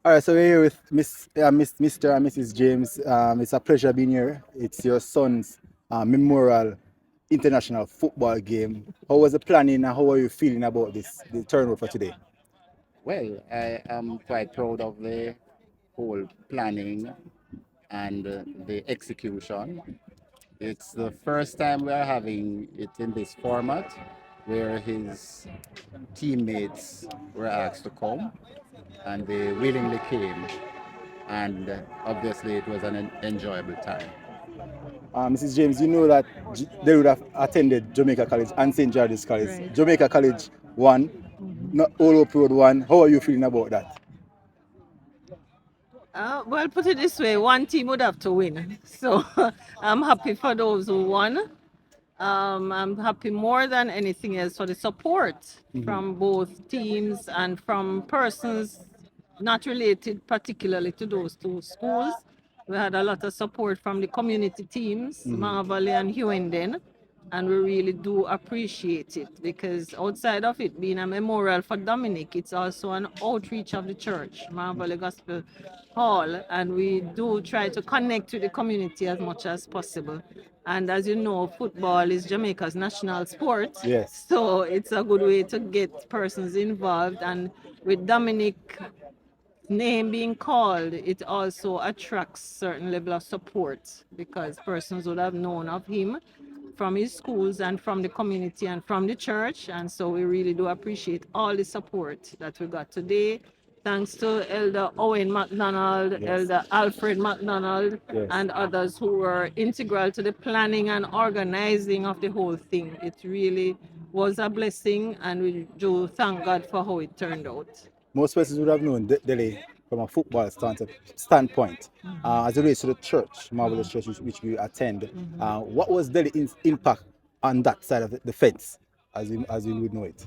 All right, so we're here with Mr. and Mrs. James. It's a pleasure being here. It's your son's memorial international football game. How was the planning and how are you feeling about the turnout for today? Well, I am quite proud of the whole planning and the execution. It's the first time we are having it in this format where his teammates were asked to come and they willingly came. And obviously, it was an enjoyable time. Mrs. James, you know that they would have attended Jamaica College and St. George's College. Right. Jamaica College won, not All Up Road won. How are you feeling about that? Well, put it this way, one team would have to win. So I'm happy for those who won. I'm happy more than anything else for the support from both teams and from persons not related particularly to those two schools. We had a lot of support from the community teams, Marvally and Huenden, and we really do appreciate it because outside of it being a memorial for Dominic, it's also an outreach of the church, Marvally Gospel Hall, and we do try to connect with the community as much as possible. And as you know, football is Jamaica's national sport. Yes. So it's a good way to get persons involved. And with Dominic name being called, it also attracts certain level of support because persons would have known of him from his schools and from the community and from the church. And so we really do appreciate all the support that we got today. Thanks to Elder Owen McDonald, Yes. Elder Alfred McDonald, Yes. and others who were integral to the planning and organizing of the whole thing. It really was a blessing, and we do thank God for how it turned out. Most persons would have known Delhi from a football standpoint. As it relates to the church, Marvelous Church, which we attend, what was Delhi's impact on that side of the fence, as you would know it?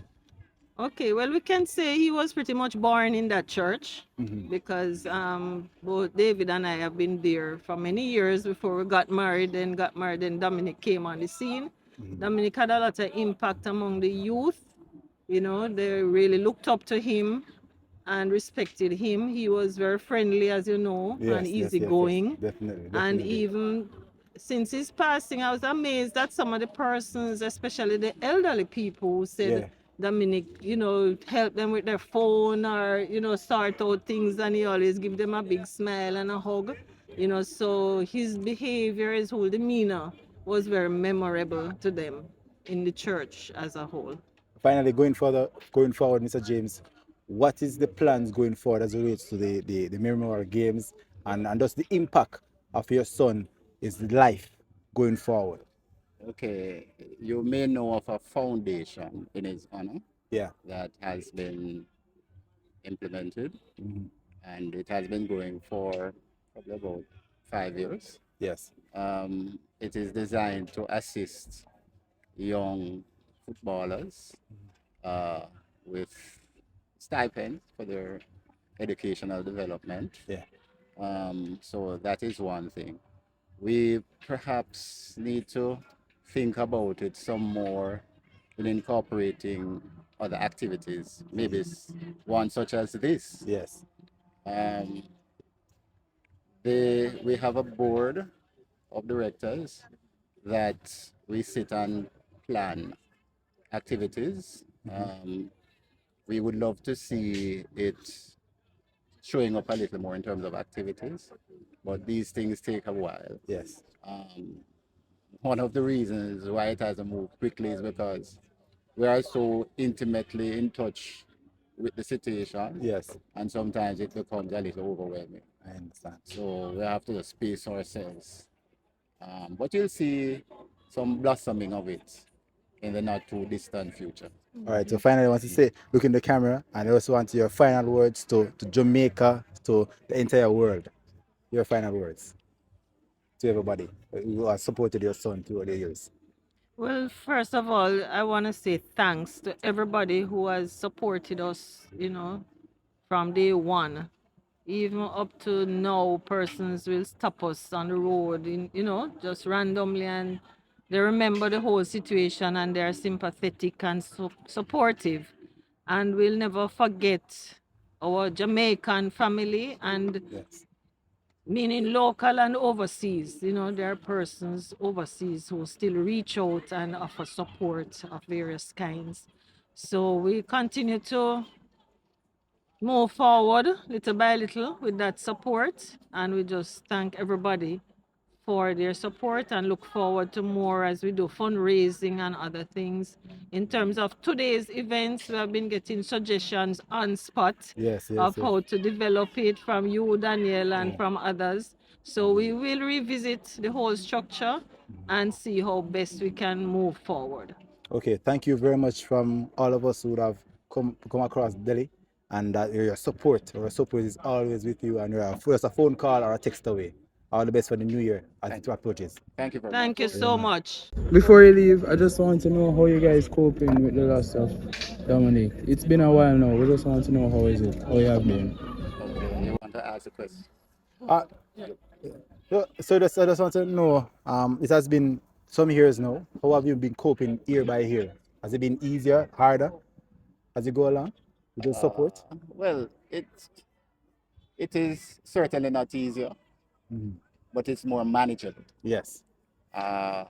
Okay, well, we can say he was pretty much born in that church because both David and I have been there for many years before we got married. Then got married, and Dominic came on the scene. Dominic had a lot of impact among the youth. You know, they really looked up to him and respected him. He was very friendly, as you know, and easygoing. Definitely, And definitely. even since his passing, I was amazed that some of the persons, especially the elderly people, who said Yeah. Dominic, you know, help them with their phone or, you know, sort out things, and he always give them a big smile and a hug. You know, so his behavior, his whole demeanor was very memorable to them in the church as a whole. Finally, going forward, Mr. James, what is the plans going forward as it relates to the memorial games and thus the impact of your son is life going forward? Okay, you may know of a foundation in his honor Yeah. that has been implemented, Mhm. and it has been going for probably about 5 years. Yes. It is designed to assist young footballers uh, with stipends for their educational development. Yeah. So that is one thing. We perhaps need to think about it some more in incorporating other activities, maybe one such as this. Yes. Um, we have a board of directors that we sit and plan activities. We would love to see it showing up a little more in terms of activities, but these things take a while. Yes. One of the reasons why it hasn't moved quickly is because we are so intimately in touch with the situation, Yes. and sometimes it becomes a little overwhelming. I understand. So we have to just space ourselves. But you'll see some blossoming of it in the not too distant future. All right. So finally, I want to say, look in the camera, and I also want your final words to Jamaica, to the entire world. Your final words to everybody who has supported your son through the years. Well, first of all, I want to say thanks to everybody who has supported us, you know, from day one. Even up to now, persons will stop us on the road, you know, just randomly, and they remember the whole situation and they're sympathetic and supportive. And we'll never forget our Jamaican family, and Yes. meaning local and overseas. You know, there are persons overseas who still reach out and offer support of various kinds. So we continue to move forward little by little with that support, and we just thank everybody for their support and look forward to more as we do fundraising and other things. In terms of today's events, we have been getting suggestions on spot Yes, yes, of yes. how to develop it from you, Daniel, and Yeah. from others. So we will revisit the whole structure and see how best we can move forward. Okay, thank you very much from all of us who would have come across Delhi, and that your support, is always with you, and you're first a phone call or a text away. All the best for the new year as it approaches. Thank you very Thank much. you so much. Before you leave, I just want to know how you guys coping with the loss of Dominic. It's been a while now. We just want to know how is it, how you have been. Okay, you want to ask a question? Uh, I just want to know, it has been some years now. How have you been coping year by year? Has it been easier, harder as you go along with the support? Well, it is certainly not easier, but it's more manageable. Yes. Uh,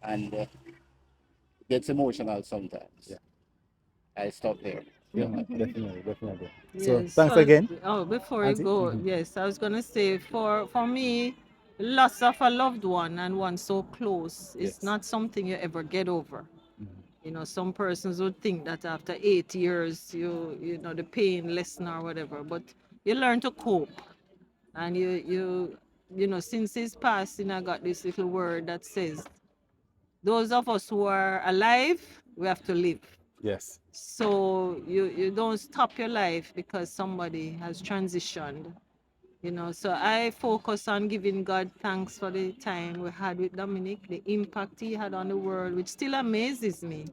and it gets emotional sometimes. Yeah. I stop there. Yeah, definitely, definitely. Yes. So thanks So, again. oh, before Auntie. you go, yes, I was gonna say for me, loss of a loved one and one so close is Yes. not something you ever get over. You know, some persons would think that after 8 years, you know the pain lessen or whatever, but you learn to cope, and you know, since his passing, I got this little word that says, those of us who are alive, we have to live. Yes. So you don't stop your life because somebody has transitioned. You know, so I focus on giving God thanks for the time we had with Dominic, the impact he had on the world, which still amazes me.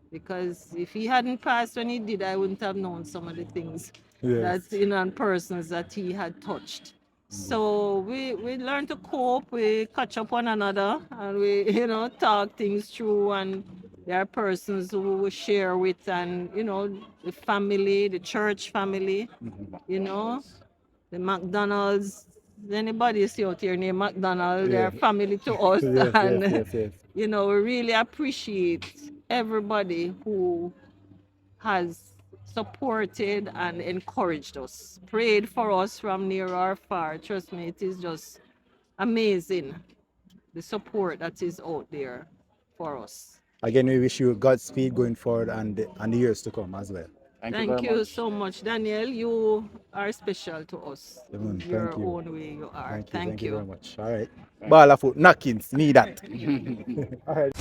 Because if he hadn't passed when he did, I wouldn't have known some of the things that, Yes. you know, and persons that he had touched. So we learn to cope, we catch up one another, and we, you know, talk things through. And there are persons who we share with, and, you know, the family, the church family, you know, the McDonald's. Anybody you see out here named McDonald, they're Yeah. family to us. Yes, And, yes. you know, we really appreciate everybody who has supported and encouraged us, prayed for us from near or far. Trust me, it is just amazing the support that is out there for us. Again, we wish you Godspeed going forward and the years to come as well. Thank you Thank very you much. so much, Daniel. You are special to us. Thank Your you. own way you are. Thank you very much. All right. Thank Ball of foot, knockings, need that. All right.